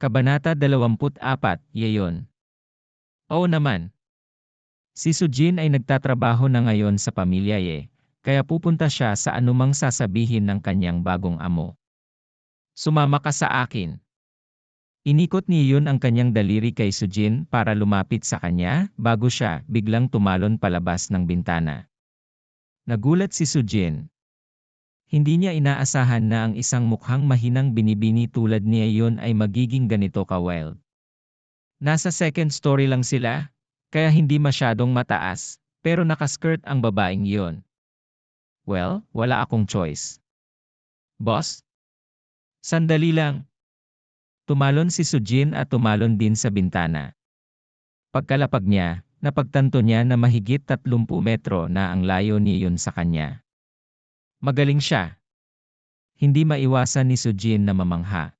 Kabanata 24, Yeon. Oo naman. Si Sujin ay nagtatrabaho na ngayon sa pamilya kaya pupunta siya sa anumang sasabihin ng kanyang bagong amo. Sumama ka sa akin. Inikot ni Yeon ang kanyang daliri kay Sujin para lumapit sa kanya bago siya biglang tumalon palabas ng bintana. Nagulat si Sujin. Hindi niya inaasahan na ang isang mukhang mahinang binibini tulad ni Yeon ay magiging ganito ka-wild. Nasa second story lang sila, kaya hindi masyadong mataas, pero nakaskirt ang babaeng iyon. Well, wala akong choice. Boss? Sandali lang. Tumalon si Sujin at tumalon din sa bintana. Pagkalapag niya, napagtanto niya na mahigit 30 metro na ang layo ni Yeon sa kanya. Magaling siya. Hindi maiwasan ni Sujin na mamangha.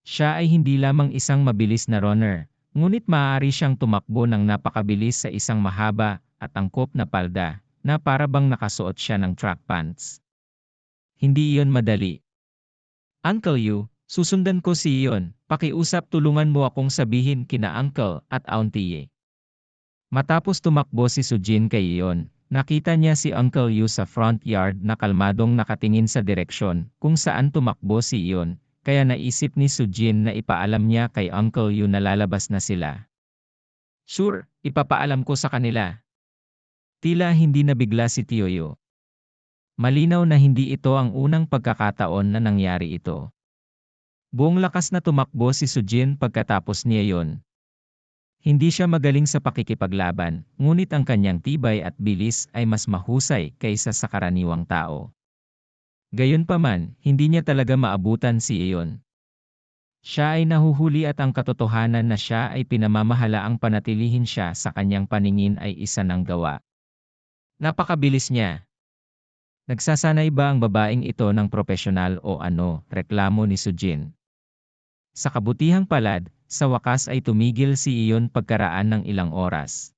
Siya ay hindi lamang isang mabilis na runner, ngunit maaari siyang tumakbo ng napakabilis sa isang mahaba at angkop na palda, na para bang nakasuot siya ng track pants. Hindi iyon madali. Uncle Yu, susundan ko si Yeon, pakiusap tulungan mo akong sabihin kina Uncle at Auntie Ye. Matapos tumakbo si Sujin kay Yeon, nakita niya si Uncle Yu sa front yard na kalmadong nakatingin sa direksyon kung saan tumakbo si Yeon. Kaya naisip ni Sujin na ipaalam niya kay Uncle Yu na lalabas na sila. Sure, ipapaalam ko sa kanila. Tila hindi nabigla si Tio Yu. Malinaw na hindi ito ang unang pagkakataon na nangyari ito. Buong lakas na tumakbo si Sujin pagkatapos niya yon. Hindi siya magaling sa pakikipaglaban, ngunit ang kanyang tibay at bilis ay mas mahusay kaysa sa karaniwang tao. Gayunpaman, hindi niya talaga maabutan si Yeon. Siya ay nahuhuli at ang katotohanan na siya ay pinamamahalaang panatilihin siya sa kanyang paningin ay isa ng gawa. Napakabilis niya. Nagsasanay ba ang babaeng ito ng profesional o ano, reklamo ni Sujin. Sa kabutihang palad, sa wakas ay tumigil si Yeon pagkaraan ng ilang oras.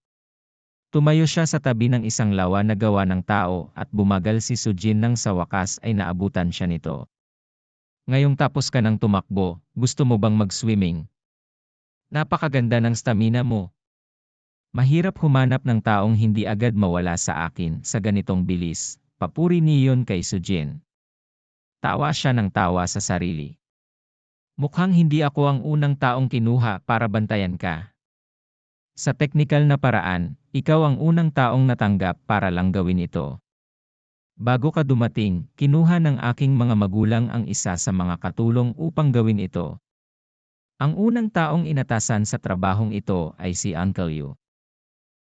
Tumayo siya sa tabi ng isang lawa na gawa ng tao at bumagal si Sujin nang sa wakas ay naabutan siya nito. Ngayong tapos ka ng tumakbo, gusto mo bang mag-swimming? Napakaganda ng stamina mo. Mahirap humanap ng taong hindi agad mawala sa akin sa ganitong bilis, papuri ni Yeon kay Sujin. Tawa siya ng tawa sa sarili. Mukhang hindi ako ang unang taong kinuha para bantayan ka. Sa teknikal na paraan, ikaw ang unang taong natanggap para lang gawin ito. Bago ka dumating, kinuha ng aking mga magulang ang isa sa mga katulong upang gawin ito. Ang unang taong inatasan sa trabahong ito ay si Uncle Yu.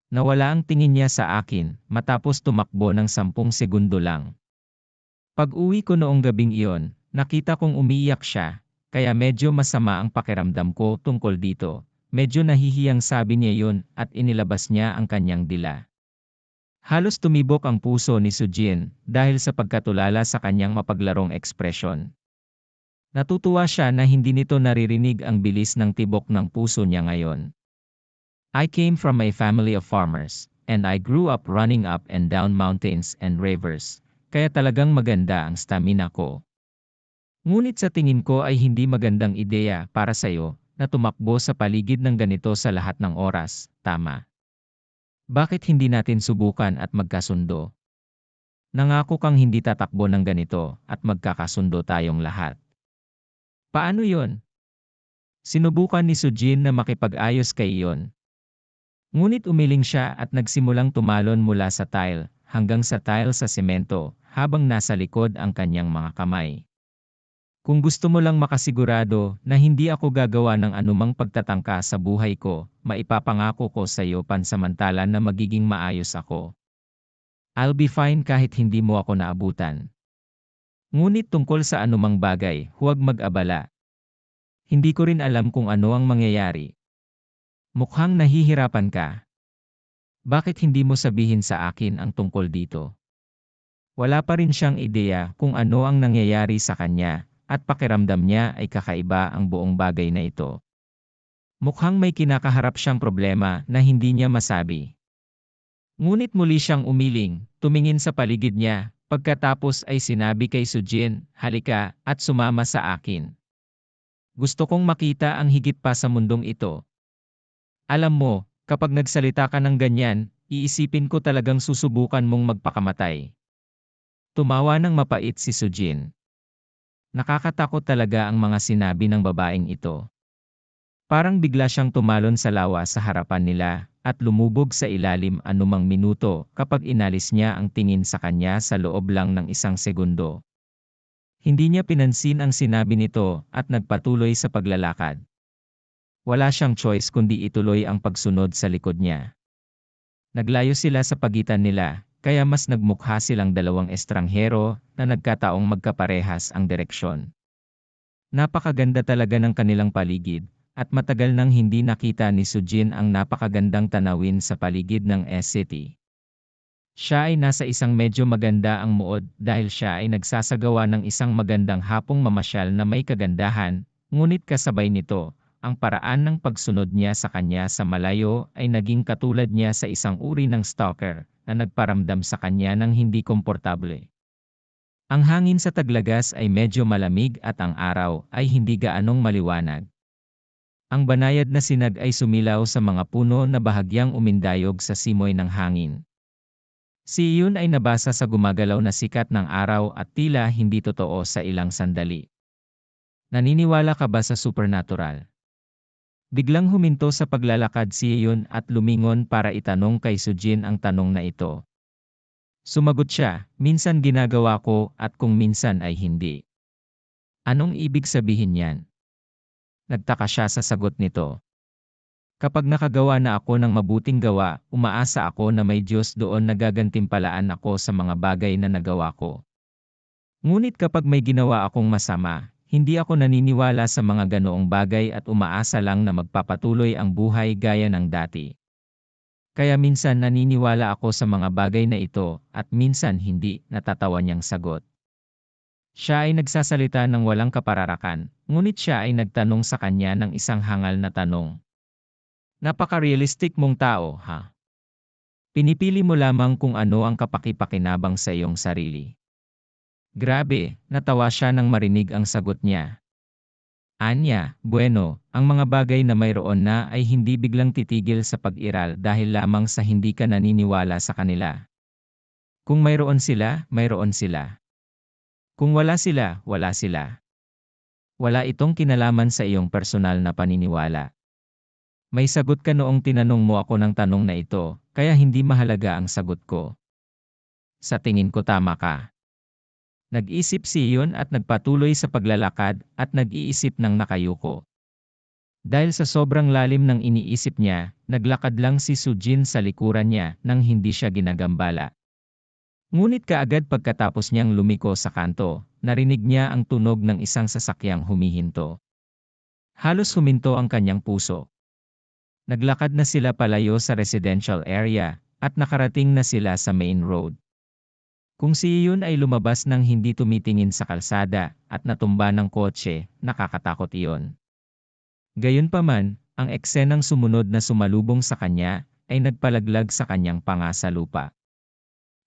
Nawala ang tingin niya sa akin matapos tumakbo ng 10 segundo lang. Pag-uwi ko noong gabing iyon, nakita kong umiiyak siya, kaya medyo masama ang pakiramdam ko tungkol dito. Medyo nahihiyang sabi niya yun at inilabas niya ang kanyang dila. Halos tumibok ang puso ni Sujin dahil sa pagkatulala sa kanyang mapaglarong ekspresyon. Natutuwa siya na hindi nito naririnig ang bilis ng tibok ng puso niya ngayon. I came from a family of farmers, and I grew up running up and down mountains and rivers, kaya talagang maganda ang stamina ko. Ngunit sa tingin ko ay hindi magandang ideya para sa'yo na tumakbo sa paligid ng ganito sa lahat ng oras, tama? Bakit hindi natin subukan at magkasundo? Nangako kang hindi tatakbo ng ganito at magkakasundo tayong lahat. Paano yon? Sinubukan ni Sujin na makipag-ayos kay Yeon. Ngunit umiling siya at nagsimulang tumalon mula sa tile hanggang sa tile sa semento habang nasa likod ang kanyang mga kamay. Kung gusto mo lang makasigurado na hindi ako gagawa ng anumang pagtatangka sa buhay ko, maipapangako ko sa iyo pansamantala na magiging maayos ako. I'll be fine kahit hindi mo ako naabutan. Ngunit tungkol sa anumang bagay, huwag mag-abala. Hindi ko rin alam kung ano ang mangyayari. Mukhang nahihirapan ka. Bakit hindi mo sabihin sa akin ang tungkol dito? Wala pa rin siyang ideya kung ano ang nangyayari sa kanya. At pakiramdam niya ay kakaiba ang buong bagay na ito. Mukhang may kinakaharap siyang problema na hindi niya masabi. Ngunit muli siyang umiling, tumingin sa paligid niya, pagkatapos ay sinabi kay Sujin, halika at sumama sa akin. Gusto kong makita ang higit pa sa mundong ito. Alam mo, kapag nagsalita ka ng ganyan, iisipin ko talagang susubukan mong magpakamatay. Tumawa ng mapait si Sujin. Nakakatakot talaga ang mga sinabi ng babaeng ito. Parang bigla siyang tumalon sa lawa sa harapan nila, at lumubog sa ilalim anumang minuto kapag inalis niya ang tingin sa kanya sa loob lang ng isang segundo. Hindi niya pinansin ang sinabi nito at nagpatuloy sa paglalakad. Wala siyang choice kundi ituloy ang pagsunod sa likod niya. Naglayo sila sa pagitan nila, kaya mas nagmukha silang dalawang estranghero na nagkataong magkaparehas ang direksyon. Napakaganda talaga ng kanilang paligid, at matagal nang hindi nakita ni Sujin ang napakagandang tanawin sa paligid ng S-City. Siya ay nasa isang medyo maganda ang muod dahil siya ay nagsasagawa ng isang magandang hapong mamasyal na may kagandahan, ngunit kasabay nito, ang paraan ng pagsunod niya sa kanya sa malayo ay naging katulad niya sa isang uri ng stalker na nagparamdam sa kanya ng hindi komportable. Ang hangin sa Taglagas ay medyo malamig at ang araw ay hindi gaanong maliwanag. Ang banayad na sinag ay sumilaw sa mga puno na bahagyang umindayog sa simoy ng hangin. Si Iyun ay nabasa sa gumagalaw na sikat ng araw at tila hindi totoo sa ilang sandali. Naniniwala ka ba sa supernatural? Biglang huminto sa paglalakad si Iyun at lumingon para itanong kay Sujin ang tanong na ito. Sumagot siya, minsan ginagawa ko at kung minsan ay hindi. Anong ibig sabihin niyan? Nagtaka siya sa sagot nito. Kapag nakagawa na ako ng mabuting gawa, umaasa ako na may Diyos doon na gagantimpalaan ako sa mga bagay na nagawa ko. Ngunit kapag may ginawa akong masama, hindi ako naniniwala sa mga ganoong bagay at umaasa lang na magpapatuloy ang buhay gaya ng dati. Kaya minsan naniniwala ako sa mga bagay na ito at minsan hindi, natatawa niyang sagot. Siya ay nagsasalita ng walang kapararakan, ngunit siya ay nagtanong sa kanya ng isang hangal na tanong. Napaka-realistic mong tao, ha? Pinipili mo lamang kung ano ang kapakipakinabang sa iyong sarili. Grabe, natawa siya nang marinig ang sagot niya. Anya, bueno, ang mga bagay na mayroon na ay hindi biglang titigil sa pag-iral dahil lamang sa hindi ka naniniwala sa kanila. Kung mayroon sila, mayroon sila. Kung wala sila, wala sila. Wala itong kinalaman sa iyong personal na paniniwala. May sagot ka noong tinanong mo ako ng tanong na ito, kaya hindi mahalaga ang sagot ko. Sa tingin ko tama ka. Nag-isip si Iyun at nagpatuloy sa paglalakad at nag-iisip ng nakayuko. Dahil sa sobrang lalim ng iniisip niya, naglakad lang si Sujin sa likuran niya nang hindi siya ginagambala. Ngunit kaagad pagkatapos niyang lumiko sa kanto, narinig niya ang tunog ng isang sasakyang humihinto. Halos huminto ang kanyang puso. Naglakad na sila palayo sa residential area at nakarating na sila sa main road. Kung si Iyun ay lumabas nang hindi tumitingin sa kalsada at natumba ng kotse, nakakatakot iyon. Gayunpaman, ang eksenang sumunod na sumalubong sa kanya ay nagpalaglag sa kanyang panga sa lupa.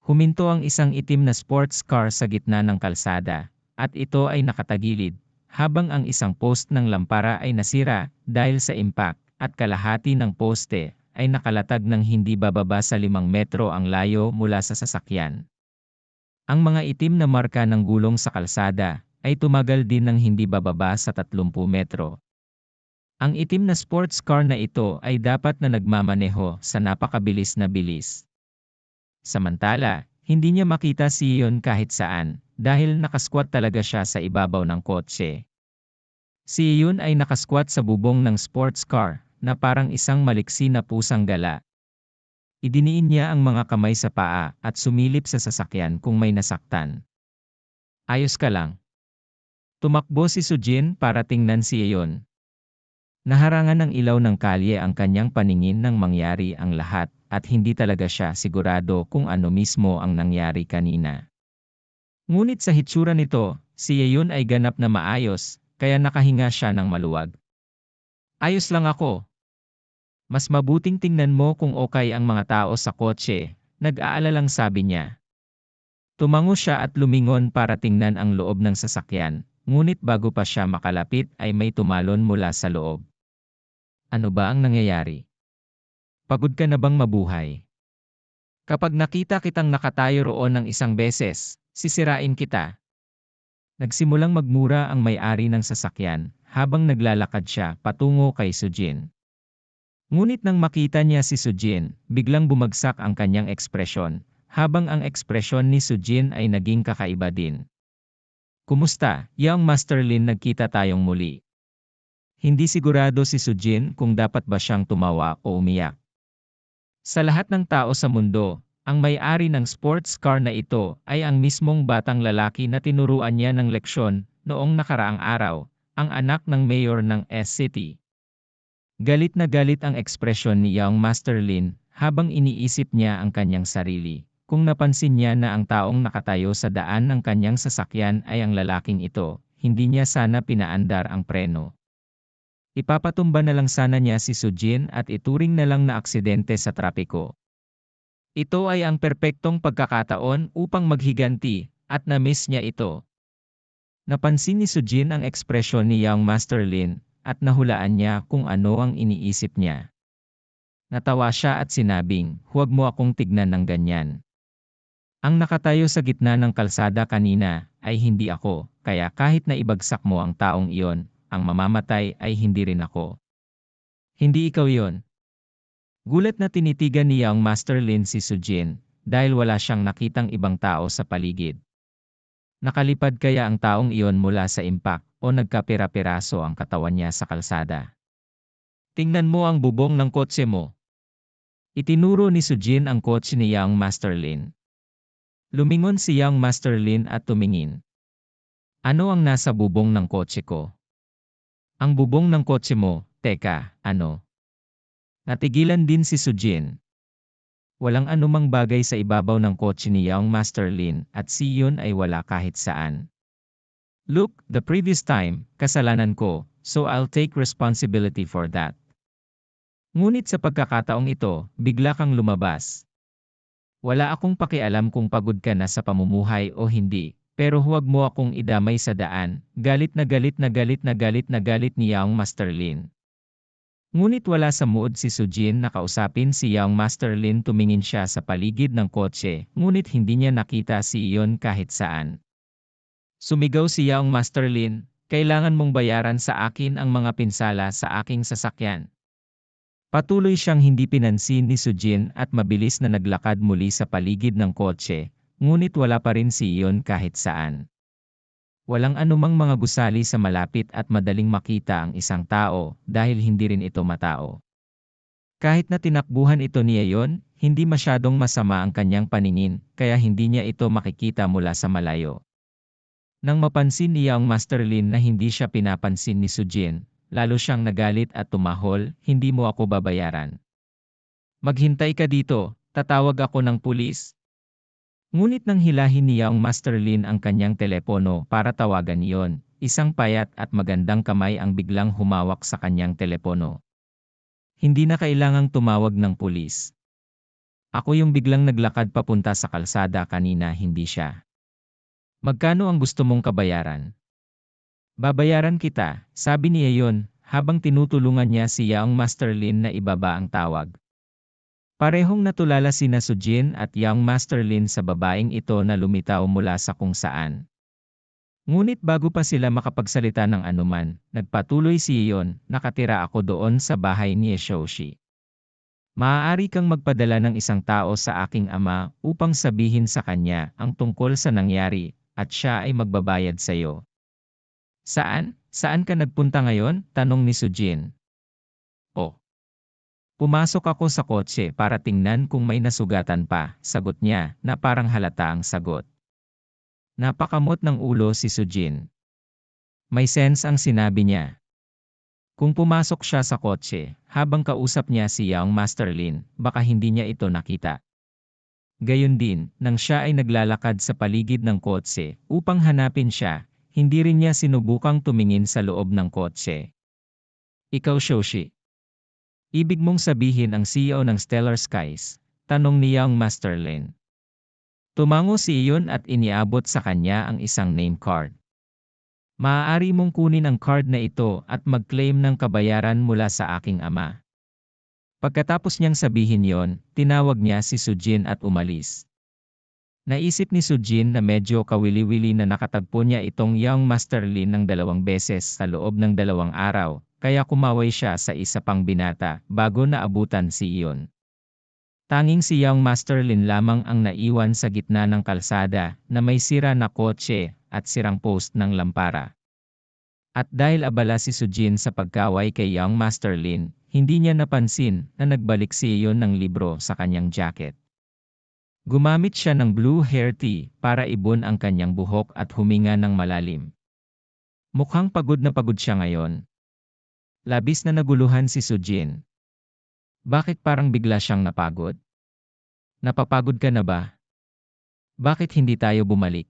Huminto ang isang itim na sports car sa gitna ng kalsada at ito ay nakatagilid, habang ang isang post ng lampara ay nasira dahil sa impact at kalahati ng poste ay nakalatag ng hindi bababa sa 5 metro ang layo mula sa sasakyan. Ang mga itim na marka ng gulong sa kalsada ay tumagal din ng hindi bababa sa 30 metro. Ang itim na sports car na ito ay dapat na nagmamaneho sa napakabilis na bilis. Samantala, hindi niya makita si Iyun kahit saan dahil nakasquat talaga siya sa ibabaw ng kotse. Si Iyun ay nakasquat sa bubong ng sports car na parang isang maliksi na pusang gala. Idiniin niya ang mga kamay sa paa at sumilip sa sasakyan kung may nasaktan. Ayos ka lang. Tumakbo si Sujin para tingnan si Iyun. Naharangan ng ilaw ng kalye ang kanyang paningin nang mangyari ang lahat at hindi talaga siya sigurado kung ano mismo ang nangyari kanina. Ngunit sa hitsura nito, si Iyun ay ganap na maayos, kaya nakahinga siya ng maluwag. Ayos lang ako. Mas mabuting tingnan mo kung okay ang mga tao sa kotse, nag-aalalang sabi niya. Tumango siya at lumingon para tingnan ang loob ng sasakyan, ngunit bago pa siya makalapit ay may tumalon mula sa loob. Ano ba ang nangyayari? Pagod ka na bang mabuhay? Kapag nakita kitang nakatayo roon ng isang beses, sisirain kita. Nagsimulang magmura ang may-ari ng sasakyan habang naglalakad siya patungo kay Sujin. Ngunit nang makita niya si Sujin, biglang bumagsak ang kanyang ekspresyon, habang ang ekspresyon ni Sujin ay naging kakaiba din. Kumusta, Young Master Lin, nagkita tayong muli. Hindi sigurado si Sujin kung dapat ba siyang tumawa o umiyak. Sa lahat ng tao sa mundo, ang may-ari ng sports car na ito ay ang mismong batang lalaki na tinuruan niya ng leksyon noong nakaraang araw, ang anak ng mayor ng S-City. Galit na galit ang ekspresyon ni Young Master Lin habang iniisip niya ang kanyang sarili. Kung napansin niya na ang taong nakatayo sa daan ng kanyang sasakyan ay ang lalaking ito, hindi niya sana pinaandar ang preno. Ipapatumba na lang sana niya si Sujin at ituring na lang na aksidente sa trapiko. Ito ay ang perpektong pagkakataon upang maghiganti, at na-miss niya ito. Napansin ni Sujin ang ekspresyon ni Young Master Lin, at nahulaan niya kung ano ang iniisip niya. Natawa siya at sinabing, "Huwag mo akong tignan ng ganyan. Ang nakatayo sa gitna ng kalsada kanina ay hindi ako, kaya kahit na ibagsak mo ang taong iyon, ang mamamatay ay hindi rin ako. Hindi ikaw yon." Gulat na tinitigan ni Young Master Lin si Sujin, dahil wala siyang nakitang ibang tao sa paligid. Nakalipad kaya ang taong iyon mula sa impact o nagkapira-piraso ang katawan niya sa kalsada? Tingnan mo ang bubong ng kotse mo. Itinuro ni Sujin ang kotse ni Young Master Lin. Lumingon si Young Master Lin at tumingin. Ano ang nasa bubong ng kotse ko? Ang bubong ng kotse mo, teka, ano? Natigilan din si Sujin. Walang anumang bagay sa ibabaw ng kotse ni Young Master Lin at si Yun ay wala kahit saan. Look, the previous time, kasalanan ko, so I'll take responsibility for that. Ngunit sa pagkakataong ito, bigla kang lumabas. Wala akong pakialam kung pagod ka na sa pamumuhay o hindi, pero huwag mo akong idamay sa daan. Galit na galit na galit na galit na galit ni Young Master Lin. Ngunit wala sa mood si Sujin na kausapin si Young Master Lin. Tumingin siya sa paligid ng kotse, ngunit hindi niya nakita si Iyon kahit saan. Sumigaw si Young Master Lin, "Kailangan mong bayaran sa akin ang mga pinsala sa aking sasakyan." Patuloy siyang hindi pinansin ni Sujin at mabilis na naglakad muli sa paligid ng kotse, ngunit wala pa rin si Iyon kahit saan. Walang anumang mga gusali sa malapit at madaling makita ang isang tao dahil hindi rin ito matao. Kahit na tinakbuhan ito ni Iyon, hindi masyadong masama ang kanyang paningin kaya hindi niya ito makikita mula sa malayo. Nang mapansin ni Young Master Lin na hindi siya pinapansin ni Sujin, lalo siyang nagalit at tumahol, "Hindi mo ako babayaran. Maghintay ka dito, tatawag ako ng pulis." Ngunit nang hilahin ni Young Master Lin ang kanyang telepono para tawagan iyon, isang payat at magandang kamay ang biglang humawak sa kanyang telepono. "Hindi na kailangang tumawag ng pulis. Ako yung biglang naglakad papunta sa kalsada kanina, hindi siya. Magkano ang gusto mong kabayaran?" "Babayaran kita," sabi niya yon, habang tinutulungan niya si Young Master Lin na ibaba ang tawag. Parehong natulala sina Sujin at Young Master Lin sa babaeng ito na lumitaw mula sa kung saan. Ngunit bago pa sila makapagsalita ng anuman, nagpatuloy si Iyon, "Nakatira ako doon sa bahay ni Shoshi. Maaari kang magpadala ng isang tao sa aking ama upang sabihin sa kanya ang tungkol sa nangyari, at siya ay magbabayad sa iyo." "Saan? Saan ka nagpunta ngayon?" tanong ni Sujin. "Oh. Pumasok ako sa kotse para tingnan kung may nasugatan pa," sagot niya na parang halata ang sagot. Napakamot ng ulo si Sujin. May sense ang sinabi niya. Kung pumasok siya sa kotse, habang kausap niya si Young Master Lin, baka hindi niya ito nakita. Gayon din, nang siya ay naglalakad sa paligid ng kotse upang hanapin siya, hindi rin niya sinubukang tumingin sa loob ng kotse. "Ikaw, Shoshi? Ibig mong sabihin ang CEO ng Stellar Skies?" tanong ni Young Master Lin. Tumango si Iyon at iniabot sa kanya ang isang name card. Maaari mong kunin ang card na ito at mag-claim ng kabayaran mula sa aking ama. Pagkatapos niyang sabihin yon, tinawag niya si Sujin at umalis. Naisip ni Sujin na medyo kawili-wili na nakatagpo niya itong Young Master Lin ng 2 beses sa loob ng 2 araw, kaya kumaway siya sa isa pang binata bago naabutan si iyon. Tanging si Young Master Lin lamang ang naiwan sa gitna ng kalsada na may sira na kotse at sirang post ng lampara. At dahil abala si Sujin sa pagkaway kay Young Master Lin, hindi niya napansin na nagbalik si iyon ng libro sa kanyang jacket. Gumamit siya ng blue hair tea para ibon ang kanyang buhok at huminga ng malalim. Mukhang pagod na pagod siya ngayon. Labis na naguluhan si Sujin. Bakit parang bigla siyang napagod? Napapagod ka na ba? Bakit hindi tayo bumalik?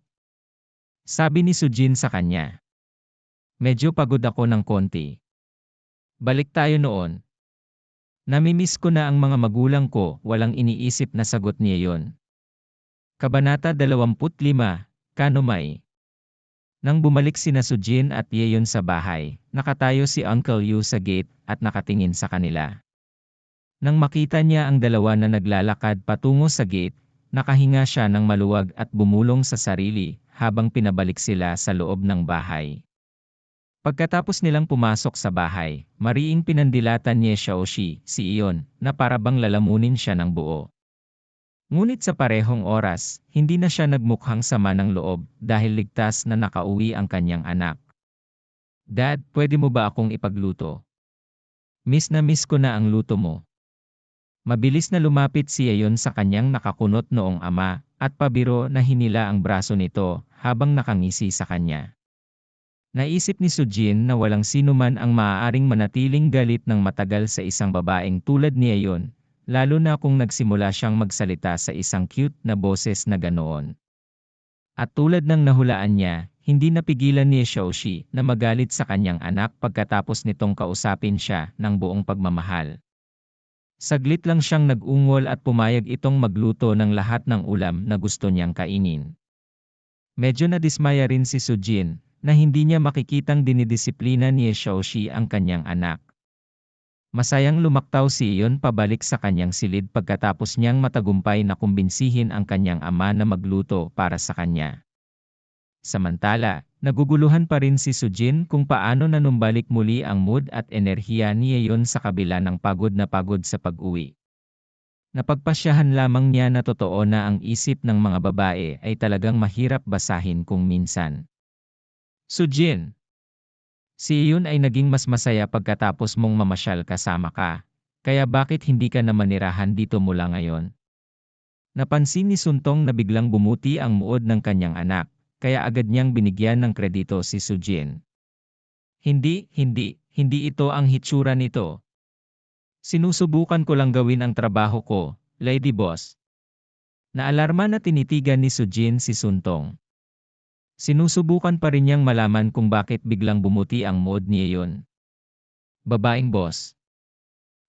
Sabi ni Sujin sa kanya. Medyo pagod ako ng konti. Balik tayo noon. Namimiss ko na ang mga magulang ko, walang iniisip na sagot niya yon. Kabanata 25, Kanumay. Nang bumalik sina Sujin at Yeon sa bahay, nakatayo si Uncle Yu sa gate at nakatingin sa kanila. Nang makita niya ang dalawa na naglalakad patungo sa gate, nakahinga siya ng maluwag at bumulong sa sarili habang pinabalik sila sa loob ng bahay. Pagkatapos nilang pumasok sa bahay, mariing pinandilatan ni Xiaoxi, si Iyon, na parabang lalamunin siya ng buo. Ngunit sa parehong oras, hindi na siya nagmukhang sama ng loob dahil ligtas na nakauwi ang kanyang anak. Dad, pwede mo ba akong ipagluto? Miss na miss ko na ang luto mo. Mabilis na lumapit si Yeon sa kanyang nakakunot noong ama at pabiro na hinila ang braso nito habang nakangisi sa kanya. Naisip ni Sujin na walang sinuman ang maaaring manatiling galit ng matagal sa isang babaeng tulad ni Yeon, lalo na kung nagsimula siyang magsalita sa isang cute na boses na ganoon. At tulad ng nahulaan niya, hindi napigilan ni Xiaoxi na magalit sa kanyang anak pagkatapos nitong kausapin siya ng buong pagmamahal. Saglit lang siyang nag-ungol at pumayag itong magluto ng lahat ng ulam na gusto niyang kainin. Medyo nadismaya rin si Sujin na hindi niya makikitang dinidisiplina ni Xiaoxi ang kanyang anak. Masayang lumaktaw si Iyon pabalik sa kanyang silid pagkatapos niyang matagumpay na kumbinsihin ang kanyang ama na magluto para sa kanya. Samantala, naguguluhan pa rin si Sujin kung paano nanumbalik muli ang mood at enerhiya ni Iyon sa kabila ng pagod na pagod sa pag-uwi. Napagpasyahan lamang niya na totoo na ang isip ng mga babae ay talagang mahirap basahin kung minsan. Sujin, si Iyon ay naging mas masaya pagkatapos mong mamasyal kasama ka, kaya bakit hindi ka na manirahan dito mula ngayon? Napansin ni Suntong na biglang bumuti ang muod ng kanyang anak, kaya agad niyang binigyan ng kredito si Sujin. Hindi ito ang hitsura nito. Sinusubukan ko lang gawin ang trabaho ko, Lady Boss. Naalarma na tinitigan ni Sujin si Suntong. Sinusubukan pa rin niyang malaman kung bakit biglang bumuti ang mood ni Iyon. Babaeng boss.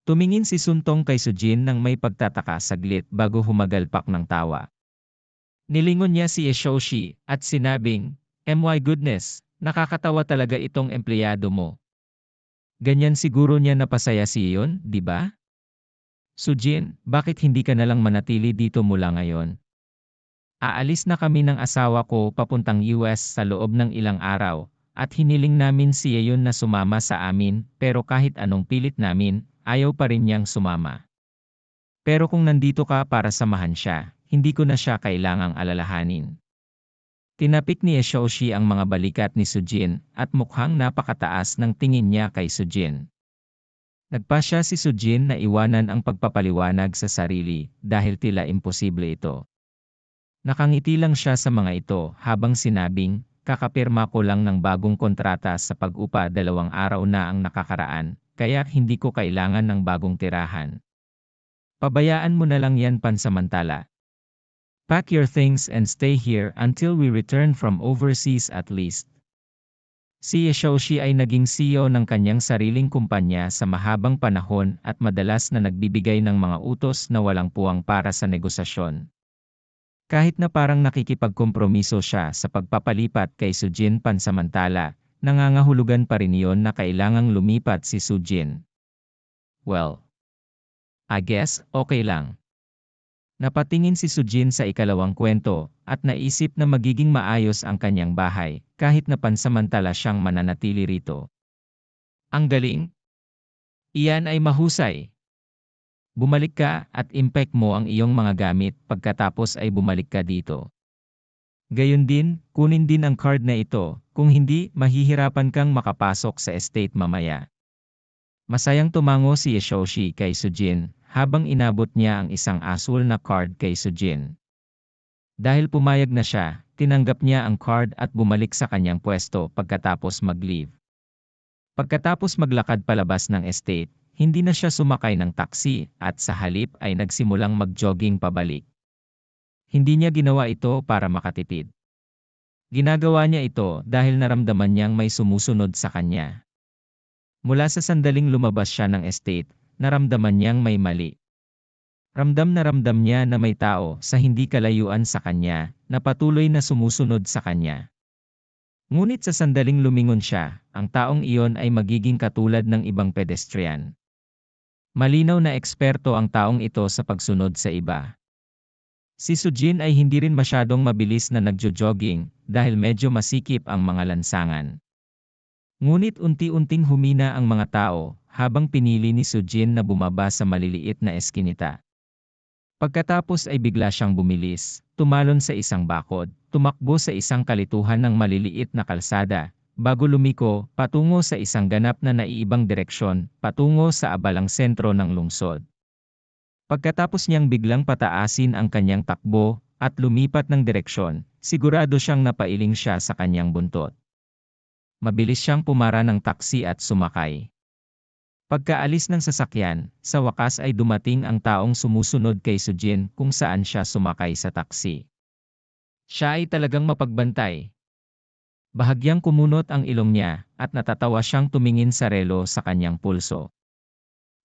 Tumingin si Suntong kay Sujin nang may pagtataka saglit bago humagalpak ng tawa. Nilingon niya si Xiaoxi at sinabing, "My goodness, nakakatawa talaga itong empleyado mo. Ganyan siguro niya napasaya si Iyon, di ba? Sujin, bakit hindi ka nalang manatili dito mula ngayon? Aalis na kami ng asawa ko papuntang US sa loob ng ilang araw, at hiniling namin si Yeon na sumama sa amin, pero kahit anong pilit namin, ayaw pa rin niyang sumama. Pero kung nandito ka para samahan siya, hindi ko na siya kailangang alalahanin." Tinapik ni Xiaoxi ang mga balikat ni Sujin, at mukhang napakataas ng tingin niya kay Sujin. Nagpasya si Sujin na iwanan ang pagpapaliwanag sa sarili, dahil tila imposible ito. Nakangiti lang siya sa mga ito habang sinabing, "Kakapirma ko lang ng bagong kontrata sa pag-upa 2 araw na ang nakakaraan, kaya hindi ko kailangan ng bagong tirahan. Pabayaan mo na lang yan pansamantala. Pack your things and stay here until we return from overseas at least." Si Xiaoxi ay naging CEO ng kanyang sariling kumpanya sa mahabang panahon at madalas na nagbibigay ng mga utos na walang puwang para sa negosasyon. Kahit na parang nakikipagkompromiso siya sa pagpapalipat kay Sujin pansamantala, nangangahulugan pa rin iyon na kailangang lumipat si Sujin. Well, I guess okay lang. Napatingin si Sujin sa ikalawang kwento at naisip na magiging maayos ang kanyang bahay kahit na pansamantala siyang mananatili rito. Ang galing! Iyan ay mahusay. Bumalik ka at impact mo ang iyong mga gamit pagkatapos ay bumalik ka dito. Gayon din, kunin din ang card na ito, kung hindi, mahihirapan kang makapasok sa estate mamaya. Masayang tumango si Yoshoshi kay Sujin, habang inabot niya ang isang asul na card kay Sujin. Dahil pumayag na siya, tinanggap niya ang card at bumalik sa kanyang pwesto pagkatapos mag-leave. Pagkatapos maglakad palabas ng estate, hindi na siya sumakay ng taxi at sa halip ay nagsimulang mag-jogging pabalik. Hindi niya ginawa ito para makatipid. Ginagawa niya ito dahil naramdaman niyang may sumusunod sa kanya. Mula sa sandaling lumabas siya ng estate, naramdaman niyang may mali. Ramdam niya na may tao sa hindi kalayuan sa kanya na patuloy na sumusunod sa kanya. Ngunit sa sandaling lumingon siya, ang taong iyon ay magiging katulad ng ibang pedestrian. Malinaw na eksperto ang taong ito sa pagsunod sa iba. Si Sujin ay hindi rin masyadong mabilis na nagjo-jogging dahil medyo masikip ang mga lansangan. Ngunit unti-unting humina ang mga tao habang pinili ni Sujin na bumaba sa maliliit na eskinita. Pagkatapos ay bigla siyang bumilis, tumalon sa isang bakod, tumakbo sa isang kalituhan ng maliliit na kalsada, bago lumiko patungo sa isang ganap na naiibang direksyon, patungo sa abalang sentro ng lungsod. Pagkatapos niyang biglang pataasin ang kanyang takbo at lumipat ng direksyon, sigurado siyang napailing siya sa kanyang buntot. Mabilis siyang pumara ng taksi at sumakay. Pagkaalis ng sasakyan, sa wakas ay dumating ang taong sumusunod kay Sujin kung saan siya sumakay sa taksi. Siya ay talagang mapagbantay. Bahagyang kumunot ang ilong niya at natatawa siyang tumingin sa relo sa kanyang pulso.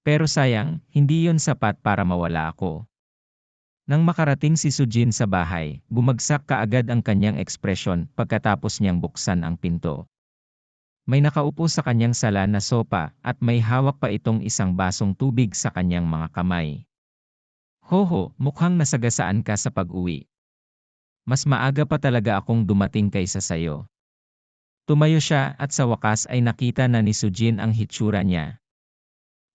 Pero sayang, hindi yon sapat para mawala ako. Nang makarating si Sujin sa bahay, bumagsak kaagad ang kanyang ekspresyon pagkatapos niyang buksan ang pinto. May nakaupo sa kanyang sala na sopa at may hawak pa itong isang basong tubig sa kanyang mga kamay. Hoho, mukhang nasagasaan ka sa pag-uwi. Mas maaga pa talaga akong dumating kaysa sayo. Tumayo siya at sa wakas ay nakita na ni Sujin ang hitsura niya.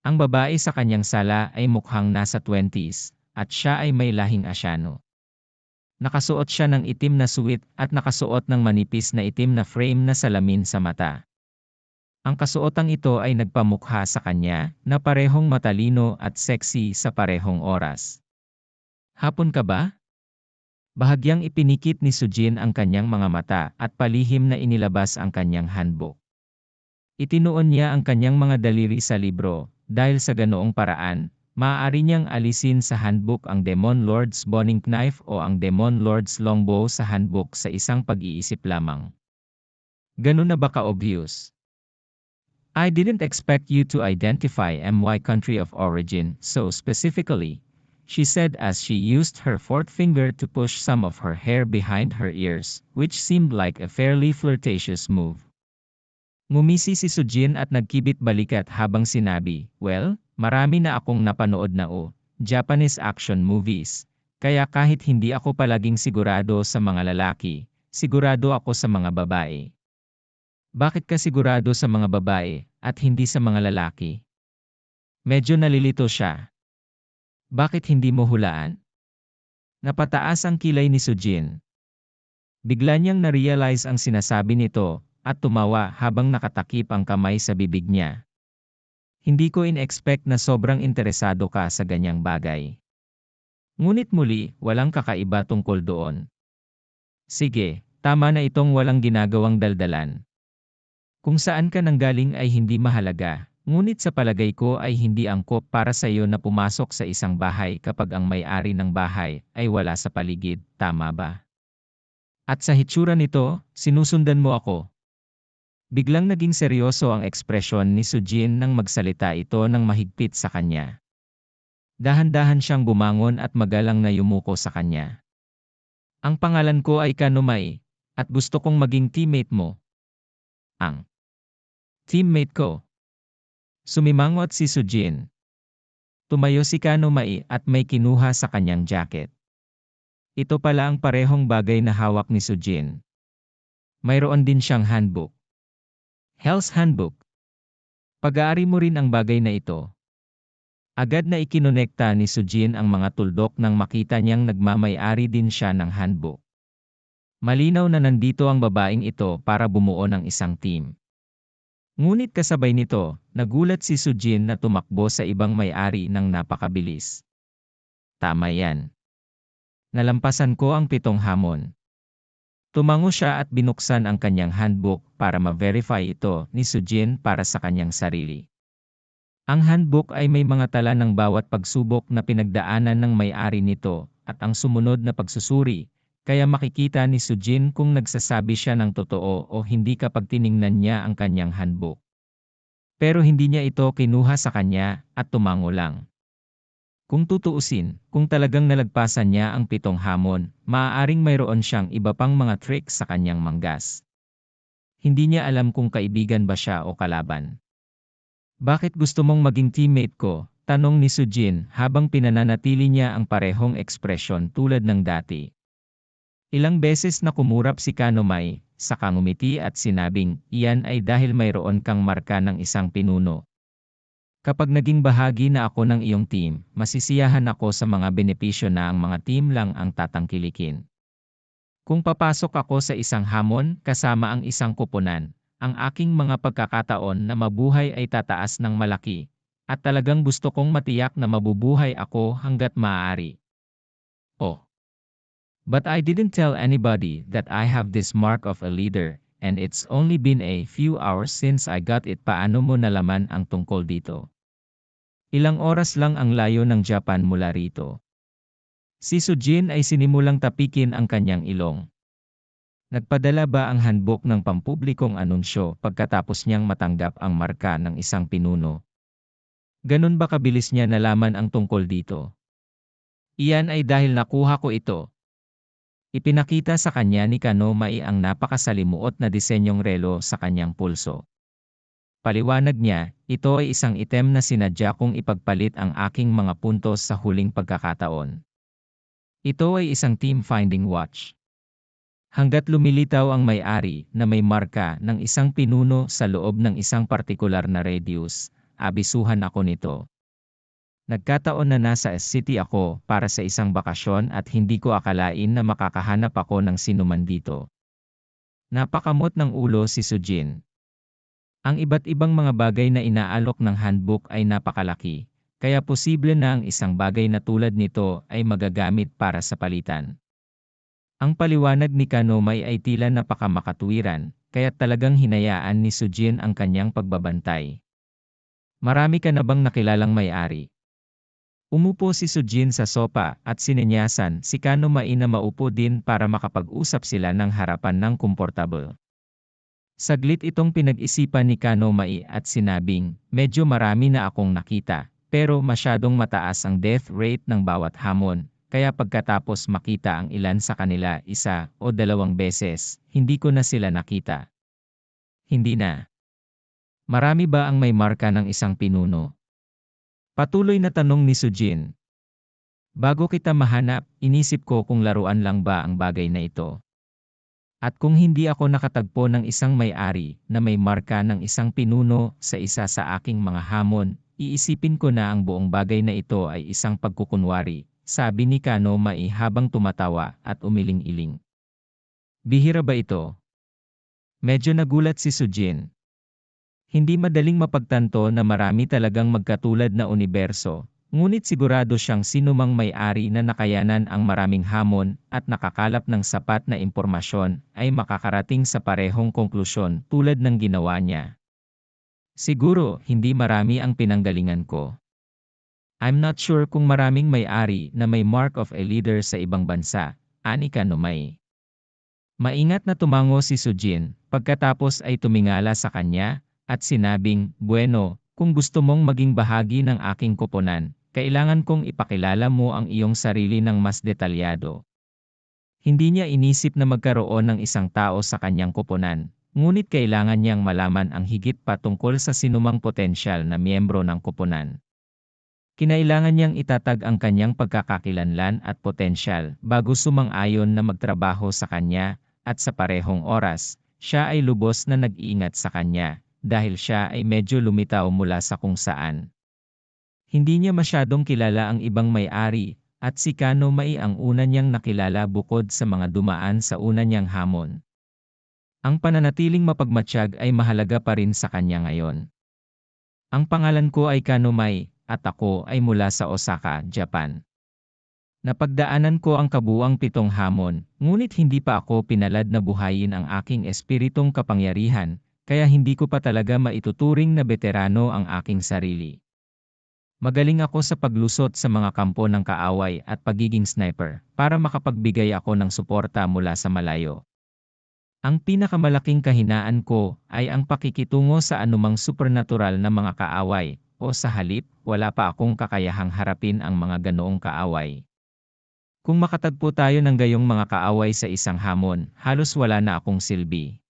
Ang babae sa kanyang sala ay mukhang nasa 20s, at siya ay may lahing Asyano. Nakasuot siya ng itim na suit at nakasuot ng manipis na itim na frame na salamin sa mata. Ang kasuotang ito ay nagpamukha sa kanya na parehong matalino at sexy sa parehong oras. Hapon ka ba? Bahagyang ipinikit ni Sujin ang kanyang mga mata at palihim na inilabas ang kanyang handbook. Itinuon niya ang kanyang mga daliri sa libro. Dahil sa ganoong paraan, maaari niyang alisin sa handbook ang Demon Lord's Boning Knife o ang Demon Lord's Longbow sa handbook sa isang pag-iisip lamang. Ganun na ba ka-obvious? I didn't expect you to identify my country of origin so specifically, she said as she used her fourth finger to push some of her hair behind her ears, which seemed like a fairly flirtatious move. Ngumisi si Sujin at nagkibit balikat habang sinabi, well, marami na akong napanood na Japanese action movies, kaya kahit hindi ako palaging sigurado sa mga lalaki, sigurado ako sa mga babae. Bakit ka sigurado sa mga babae at hindi sa mga lalaki? Medyo nalilito siya. Bakit hindi mo hulaan? Napataas ang kilay ni Sujin. Bigla niyang na-realize ang sinasabi nito, at tumawa habang nakatakip ang kamay sa bibig niya. Hindi ko in-expect na sobrang interesado ka sa ganyang bagay. Ngunit muli, walang kakaiba tungkol doon. Sige, tama na itong walang ginagawang daldalan. Kung saan ka nanggaling ay hindi mahalaga, ngunit sa palagay ko ay hindi angkop para sa iyo na pumasok sa isang bahay kapag ang may-ari ng bahay ay wala sa paligid, tama ba? At sa hitsura nito, sinusundan mo ako. Biglang naging seryoso ang ekspresyon ni Sujin nang magsalita ito ng mahigpit sa kanya. Dahan-dahan siyang bumangon at magalang na yumuko sa kanya. Ang pangalan ko ay Kanumai, at gusto kong maging teammate mo. Ang Teammate ko. Sumimangot si Sujin. Tumayo si Kanomai at may kinuha sa kanyang jacket. Ito pala ang parehong bagay na hawak ni Sujin. Mayroon din siyang handbook. Hell's Handbook. Pag-aari mo rin ang bagay na ito. Agad na ikinonekta ni Sujin ang mga tuldok nang makita niyang nagmamay-ari din siya ng handbook. Malinaw na nandito ang babaeng ito para bumuo ng isang team. Ngunit kasabay nito, nagulat si Sujin na tumakbo sa ibang may-ari ng napakabilis. Tama yan. Nalampasan ko ang 7 hamon. Tumango siya at binuksan ang kanyang handbook para ma-verify ito ni Sujin para sa kanyang sarili. Ang handbook ay may mga tala ng bawat pagsubok na pinagdaanan ng may-ari nito at ang sumunod na pagsusuri, kaya makikita ni Sujin kung nagsasabi siya ng totoo o hindi kapag tiningnan niya ang kanyang handbook. Pero hindi niya ito kinuha sa kanya at tumango lang. Kung tutuusin, kung talagang nalagpasan niya ang 7 hamon, maaaring mayroon siyang iba pang mga tricks sa kanyang manggas. Hindi niya alam kung kaibigan ba siya o kalaban. Bakit gusto mong maging teammate ko? Tanong ni Sujin habang pinananatili niya ang parehong ekspresyon tulad ng dati. Ilang beses na kumurap si Kanomai, saka ngumiti at sinabing, iyan ay dahil mayroon kang marka ng isang pinuno. Kapag naging bahagi na ako ng iyong team, masisiyahan ako sa mga benepisyo na ang mga team lang ang tatangkilikin. Kung papasok ako sa isang hamon kasama ang isang koponan, ang aking mga pagkakataon na mabuhay ay tataas ng malaki, at talagang gusto kong matiyak na mabubuhay ako hanggat maaari. Oh! But I didn't tell anybody that I have this mark of a leader, and it's only been a few hours since I got it. Paano mo nalaman ang tungkol dito? Ilang oras lang ang layo ng Japan mula rito. Si Sujin ay sinimulang tapikin ang kanyang ilong. Nagpadala ba ang handbook ng pampublikong anunsyo pagkatapos niyang matanggap ang marka ng isang pinuno? Ganun ba kabilis niya nalaman ang tungkol dito? Iyan ay dahil nakuha ko ito. Ipinakita sa kanya ni Kanomai ang napakasalimuot na disenyong relo sa kanyang pulso. Paliwanag niya, ito ay isang item na sinadya kong ipagpalit ang aking mga puntos sa huling pagkakataon. Ito ay isang team-finding watch. Hanggat lumilitaw ang may-ari na may marka ng isang pinuno sa loob ng isang partikular na radius, abisuhan ako nito. Nagkataon na nasa city ako para sa isang bakasyon at hindi ko akalain na makakahanap ako ng sinuman dito. Napakamot ng ulo si Sujin. Ang iba't ibang mga bagay na inaalok ng handbook ay napakalaki, kaya posible na ang isang bagay na tulad nito ay magagamit para sa palitan. Ang paliwanag ni Kanomai ay tila napakamakatwiran, kaya talagang hinayaan ni Sujin ang kanyang pagbabantay. Marami ka na bang nakilalang may-ari? Umupo si Sujin sa sopa at sinenyasan si Kanomai na maupo din para makapag-usap sila ng harapan ng komportable. Saglit itong pinag-isipan ni Kanomai at sinabing, medyo marami na akong nakita, pero masyadong mataas ang death rate ng bawat hamon, kaya pagkatapos makita ang ilan sa kanila 1 o 2 beses, hindi ko na sila nakita. Hindi na. Marami ba ang may marka ng isang pinuno? Patuloy na tanong ni Sujin. Bago kita mahanap, inisip ko kung laruan lang ba ang bagay na ito. At kung hindi ako nakatagpo ng isang may-ari na may marka ng isang pinuno sa isa sa aking mga hamon, iisipin ko na ang buong bagay na ito ay isang pagkukunwari, sabi ni Kanomai habang tumatawa at umiling-iling. Bihira ba ito? Medyo nagulat si Sujin. Hindi madaling mapagtanto na marami talagang magkatulad na universo, ngunit sigurado siyang sinumang may-ari na nakayanan ang maraming hamon at nakakalap ng sapat na impormasyon ay makakarating sa parehong konklusyon tulad ng ginawa niya. Siguro, hindi marami ang pinanggalingan ko. I'm not sure kung maraming may-ari na may mark of a leader sa ibang bansa, ani Kanomai. Maingat na tumango si Sujin, pagkatapos ay tumingala sa kanya, at sinabing, bueno, kung gusto mong maging bahagi ng aking koponan, kailangan kong ipakilala mo ang iyong sarili ng mas detalyado. Hindi niya inisip na magkaroon ng isang tao sa kanyang koponan, ngunit kailangan niyang malaman ang higit pa tungkol sa sinumang potensyal na miyembro ng koponan. Kinailangan niyang itatag ang kanyang pagkakakilanlan at potensyal bago sumang-ayon na magtrabaho sa kanya, at sa parehong oras, siya ay lubos na nag-iingat sa kanya, dahil siya ay medyo lumitaw mula sa kung saan. Hindi niya masyadong kilala ang ibang may-ari, at si Kano Mai ang una niyang nakilala bukod sa mga dumaan sa una niyang hamon. Ang pananatiling mapagmatsyag ay mahalaga pa rin sa kanya ngayon. Ang pangalan ko ay Kano Mai, at ako ay mula sa Osaka, Japan. Napagdaanan ko ang kabuuang 7 hamon, ngunit hindi pa ako pinalad na buhayin ang aking espiritong kapangyarihan, kaya hindi ko pa talaga maituturing na veterano ang aking sarili. Magaling ako sa paglusot sa mga kampo ng kaaway at pagiging sniper, para makapagbigay ako ng suporta mula sa malayo. Ang pinakamalaking kahinaan ko ay ang pakikitungo sa anumang supernatural na mga kaaway, o sa halip, wala pa akong kakayahang harapin ang mga ganoong kaaway. Kung makatagpo tayo ng gayong mga kaaway sa isang hamon, halos wala na akong silbi.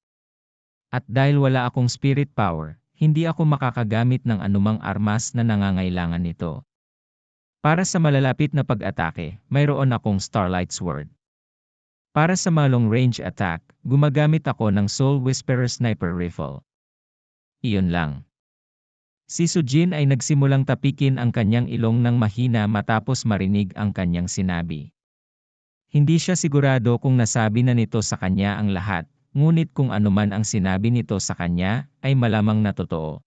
At dahil wala akong spirit power, hindi ako makakagamit ng anumang armas na nangangailangan nito. Para sa malalapit na pag-atake, mayroon akong Starlight Sword. Para sa mga long-range attack, gumagamit ako ng Soul Whisperer Sniper Rifle. Iyon lang. Si Sujin ay nagsimulang tapikin ang kanyang ilong ng mahina matapos marinig ang kanyang sinabi. Hindi siya sigurado kung nasabi na nito sa kanya ang lahat, ngunit kung anuman ang sinabi nito sa kanya, ay malamang na totoo.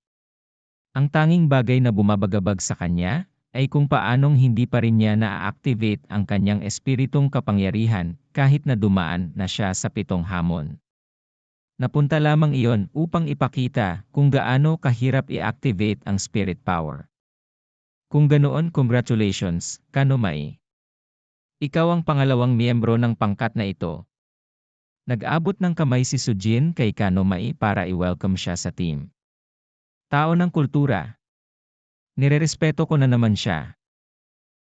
Ang tanging bagay na bumabagabag sa kanya, ay kung paanong hindi pa rin niya na-activate ang kanyang espiritong kapangyarihan, kahit na dumaan na siya sa 7 hamon. Napunta lamang iyon upang ipakita kung gaano kahirap i-activate ang spirit power. Kung ganoon, congratulations, Kano Mai. Ikaw ang pangalawang miyembro ng pangkat na ito. Nag-abot ng kamay si Sujin kay Kano Mai para i-welcome siya sa team. Tao ng kultura. Nirerespeto ko na naman siya.